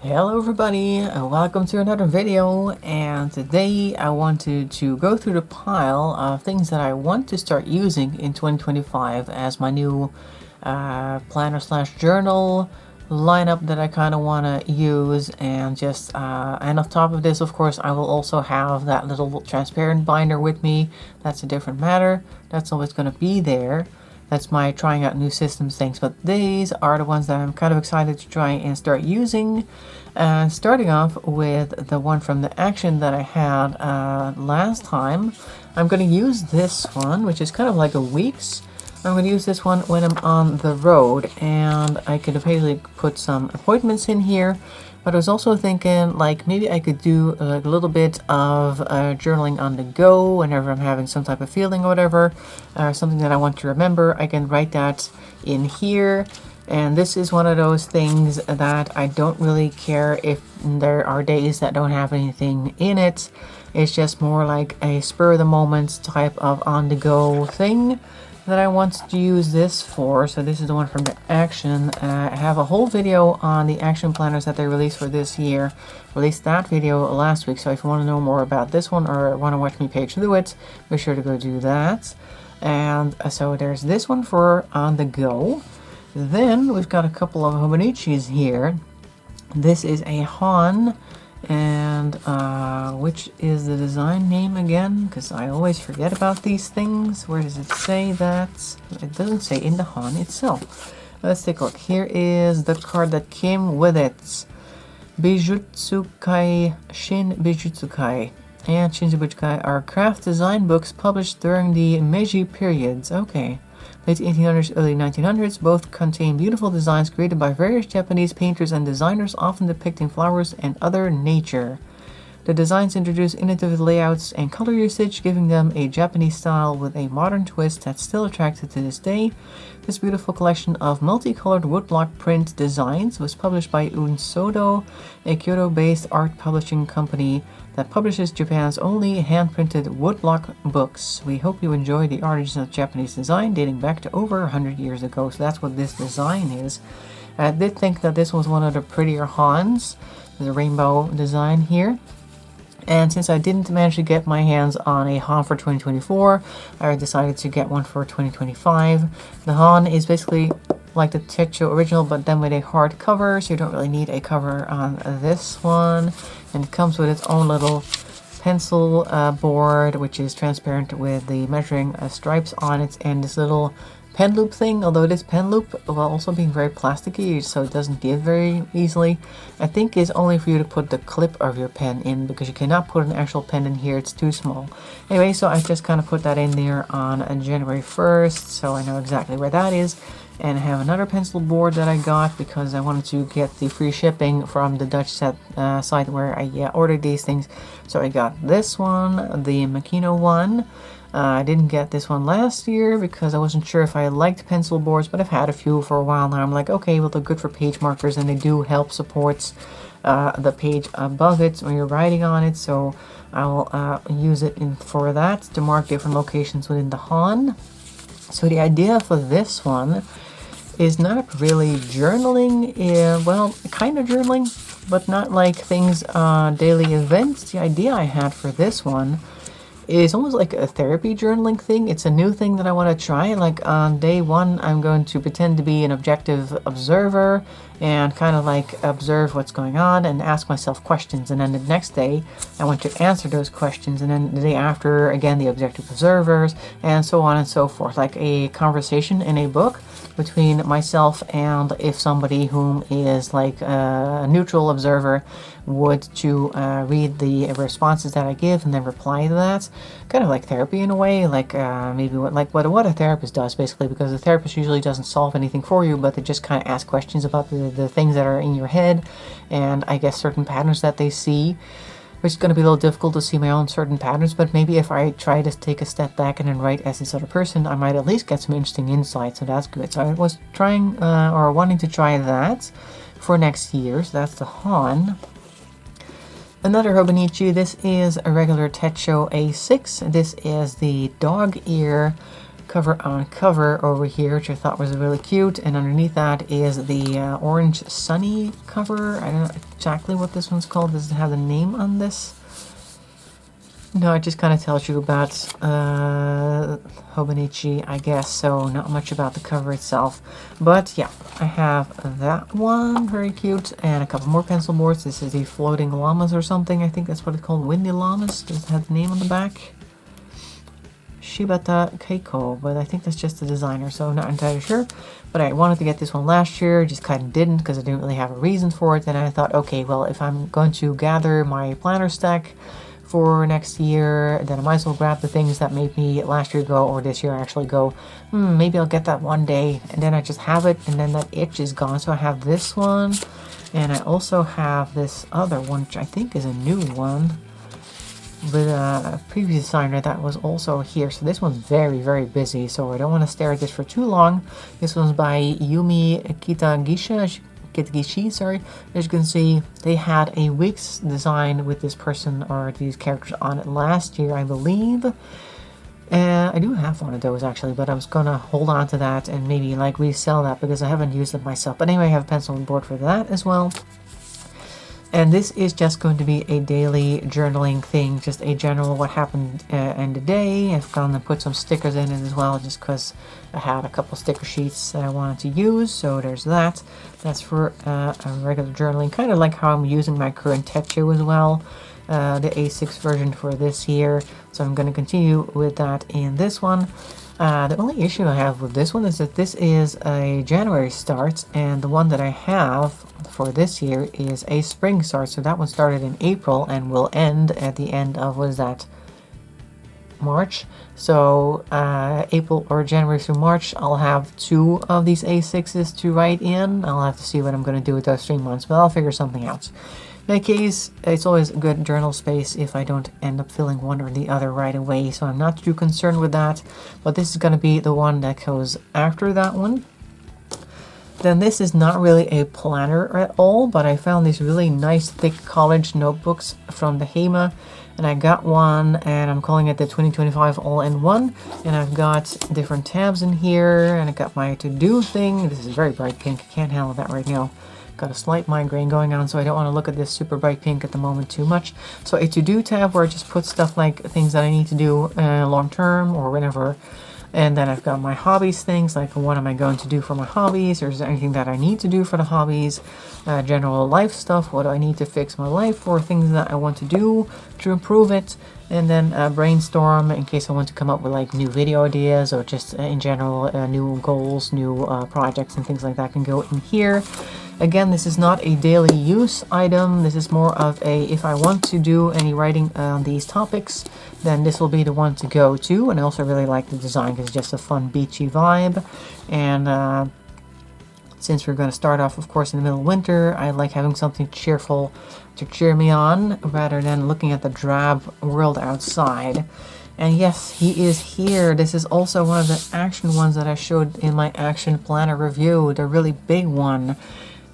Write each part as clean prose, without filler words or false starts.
Hello everybody, welcome to another video, and today I wanted to go through the pile of things that I want to start using in 2025 as my new planner slash journal lineup that I kind of want to use. And and on top of this, of course, I will also have that little transparent binder with me. That's a different matter, that's always going to be there. That's my trying out new systems things, but these are the ones that I'm kind of excited to try and start using. Starting off with the one from the action that I had last time. I'm going to use this one, which is kind of like a week's. I'm going to use this one when I'm on the road, and I could occasionally put some appointments in here. But I was also thinking, like, maybe I could do a little bit of journaling on the go whenever I'm having some type of feeling or whatever, something that I want to remember. I can write that in here. And this is one of those things that I don't really care if there are days that don't have anything in it. It's just more like a spur of the moment type of on the go thing that I want to use this for. So this is the one from the action. I have a whole video on the action planners that they released for this year. Released that video last week, so if you want to know more about this one or want to watch me page through it, be sure to go do that. And so there's this one for on the go. Then we've got a couple of hobonichis here. This is a Han, and which is the design name again? Because I always forget about these things. Where does it say that? It doesn't say in the Han itself. Let's take a look. Here is the card that came with it. Bijutsukai, Shin Bijutsukai, and Shin Bijutsukai are craft design books published during the Meiji periods. Okay. Late 1800s, early 1900s, both contain beautiful designs created by various Japanese painters and designers, often depicting flowers and other nature. The designs introduce innovative layouts and color usage, giving them a Japanese style with a modern twist that's still attractive to this day. This beautiful collection of multicolored woodblock print designs was published by Unsodo, a Kyoto-based art publishing company that publishes Japan's only hand-printed woodblock books. We hope you enjoy the origins of Japanese design dating back to over 100 years ago. So that's what this design is. I did think that this was one of the prettier Hans, the rainbow design here. And since I didn't manage to get my hands on a Han for 2024, I decided to get one for 2025. The Han is basically like the Techo original, but then with a hard cover, so you don't really need a cover on this one. And it comes with its own little pencil board, which is transparent with the measuring stripes on it, and this little pen loop thing, although this pen loop, while also being very plasticky, so it doesn't give very easily, I think is only for you to put the clip of your pen in, because you cannot put an actual pen in here, it's too small. Anyway, so I just kind of put that in there on January 1st, so I know exactly where that is. And I have another pencil board that I got because I wanted to get the free shipping from the Dutch site where I ordered these things. So I got this one, the Makino one. I didn't get this one last year because I wasn't sure if I liked pencil boards, but I've had a few for a while now. I'm like, okay, well, they're good for page markers, and they do help support the page above it when you're writing on it. So I'll use it for that to mark different locations within the Han. So the idea for this one is not really journaling, well, kind of journaling, but not like things, daily events. The idea I had for this one is almost like a therapy journaling thing. It's a new thing that I want to try. Like on day one, I'm going to pretend to be an objective observer and kind of like observe what's going on and ask myself questions. And then the next day, I want to answer those questions. And then the day after, again, the objective observers, and so on and so forth. Like a conversation in a book between myself and if somebody whom is like a neutral observer would to read the responses that I give and then reply to that. Kind of like therapy in a way, like maybe what a therapist does basically, because the therapist usually doesn't solve anything for you, but they just kind of ask questions about the things that are in your head, and I guess certain patterns that they see, which is going to be a little difficult to see my own certain patterns, but maybe if I try to take a step back and then write as this other person, I might at least get some interesting insights, so that's good. So I was trying or wanting to try that for next year, so that's the Han. Another hobonichi, this is a regular Techo A6. This is the dog ear cover on cover over here, which I thought was really cute. And underneath that is the Orange Sunny cover. I don't know exactly what this one's called. Does it have the name on this? No, it just kind of tells you about hobonichi, I guess, so not much about the cover itself. But yeah, I have that one, very cute, and a couple more pencil boards. This is the Floating Llamas or something. I think that's what it's called, Windy Llamas. Does it have the name on the back? Shibata Keiko, but I think that's just the designer, so I'm not entirely sure. But I wanted to get this one last year, just kind of didn't because I didn't really have a reason for it. And I thought, okay, well, if I'm going to gather my planner stack for next year, then I might as well grab the things that made me last year go, or this year actually go, maybe I'll get that one day, and then I just have it, and then that itch is gone. So I have this one, and I also have this other one, which I think is a new one, with a previous designer that was also here. So this one's very, very busy, so I don't want to stare at this for too long. This one's by Yumi Kitagishi, sorry. As you can see, they had a Wix design with this person or these characters on it last year, I believe. I do have one of those actually, but I was gonna hold on to that and maybe like resell that because I haven't used it myself. But anyway, I have a pencil and board for that as well. And this is just going to be a daily journaling thing, just a general what happened in the day. I've gone and put some stickers in it as well, just because I had a couple sticker sheets that I wanted to use. So there's that. That's for a regular journaling, kind of like how I'm using my current Tetsu as well, the A6 version for this year. So I'm going to continue with that in this one. The only issue I have with this one is that this is a January start, and the one that I have for this year is a spring start. So that one started in April and will end at the end of, what is that, March? So April or January through March, I'll have 2 of these A6s to write in. I'll have to see what I'm going to do with those 3 months, but I'll figure something out. In any case, it's always a good journal space if I don't end up filling one or the other right away, so I'm not too concerned with that. But this is going to be the one that goes after that one. Then this is not really a planner at all, but I found these really nice thick college notebooks from the HEMA, and I got one, and I'm calling it the 2025 All-in-One, and I've got different tabs in here, and I got my to-do thing. This is very bright pink, I can't handle that right now. Got a slight migraine going on, so I don't want to look at this super bright pink at the moment too much. So a to-do tab where I just put stuff like things that I need to do long term or whenever. And then I've got my hobbies things, like what am I going to do for my hobbies, or is there anything that I need to do for the hobbies, general life stuff, what do I need to fix my life, or things that I want to do to improve it, and then brainstorm in case I want to come up with like new video ideas, or just in general new goals, new projects and things like that can go in here. Again, this is not a daily use item. This is more of a, if I want to do any writing on these topics, then this will be the one to go to. And I also really like the design because it's just a fun beachy vibe. And since we're going to start off, of course, in the middle of winter, I like having something cheerful to cheer me on rather than looking at the drab world outside. And yes, he is here. This is also one of the action ones that I showed in my action planner review, the really big one.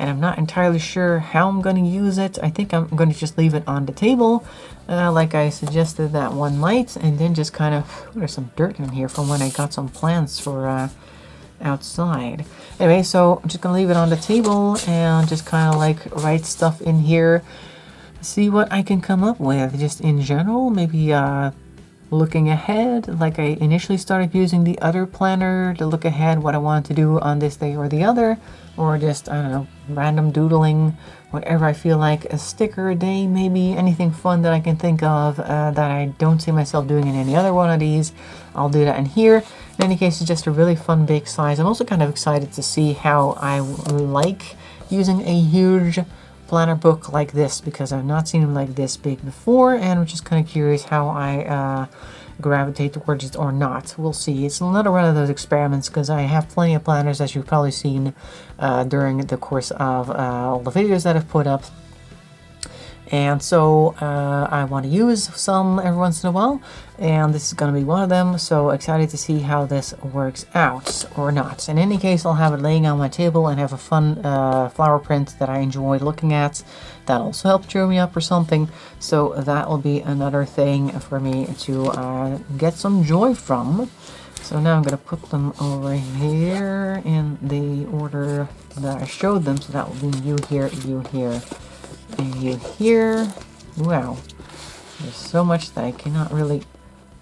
And I'm not entirely sure how I'm going to use it. I think I'm going to just leave it on the table, like I suggested that one night, and then just kind of, there's some dirt in here from when I got some plants for outside. Anyway, so I'm just going to leave it on the table and just kind of like write stuff in here, see what I can come up with, just in general, maybe looking ahead, like I initially started using the other planner to look ahead what I wanted to do on this day or the other, or just, I don't know, random doodling, whatever I feel like, a sticker a day, maybe anything fun that I can think of that I don't see myself doing in any other one of these. I'll do that in here. In any case, it's just a really fun big size. I'm also kind of excited to see how I like using a huge planner book like this, because I've not seen them like this big before, and I'm just kind of curious how I gravitate towards it or not. We'll see. It's another one of those experiments because I have plenty of planners, as you've probably seen during the course of all the videos that I've put up. And so I want to use some every once in a while, and this is going to be one of them, so excited to see how this works out or not. In any case, I'll have it laying on my table and have a fun flower print that I enjoy looking at. That also helps cheer me up or something, so that will be another thing for me to get some joy from. So now I'm going to put them over here in the order that I showed them. So that will be you here, and you here. Wow. There's so much that I cannot really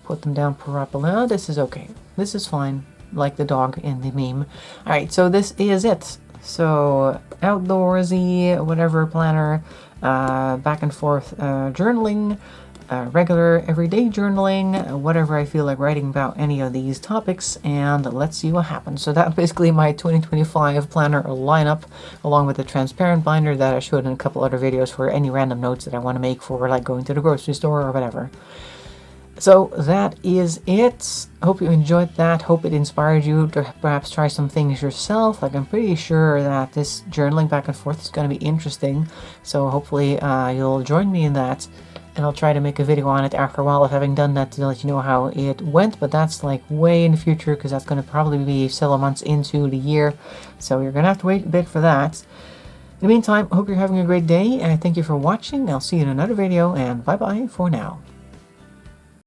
put them down properly. Oh, this is okay. This is fine. Like the dog in the meme. Alright, so this is it. So, outdoorsy, whatever planner, back and forth journaling, regular everyday journaling, whatever I feel like writing about any of these topics, and let's see what happens. So that's basically my 2025 planner lineup, along with the transparent binder that I showed in a couple other videos for any random notes that I want to make for like going to the grocery store or whatever. So that is it. Hope you enjoyed that. Hope it inspired you to perhaps try some things yourself. Like, I'm pretty sure that this journaling back and forth is going to be interesting. So hopefully you'll join me in that. And I'll try to make a video on it after a while of having done that to let you know how it went. But that's like way in the future, because that's going to probably be several months into the year. So you're going to have to wait a bit for that. In the meantime, hope you're having a great day. And I thank you for watching. I'll see you in another video. And bye-bye for now.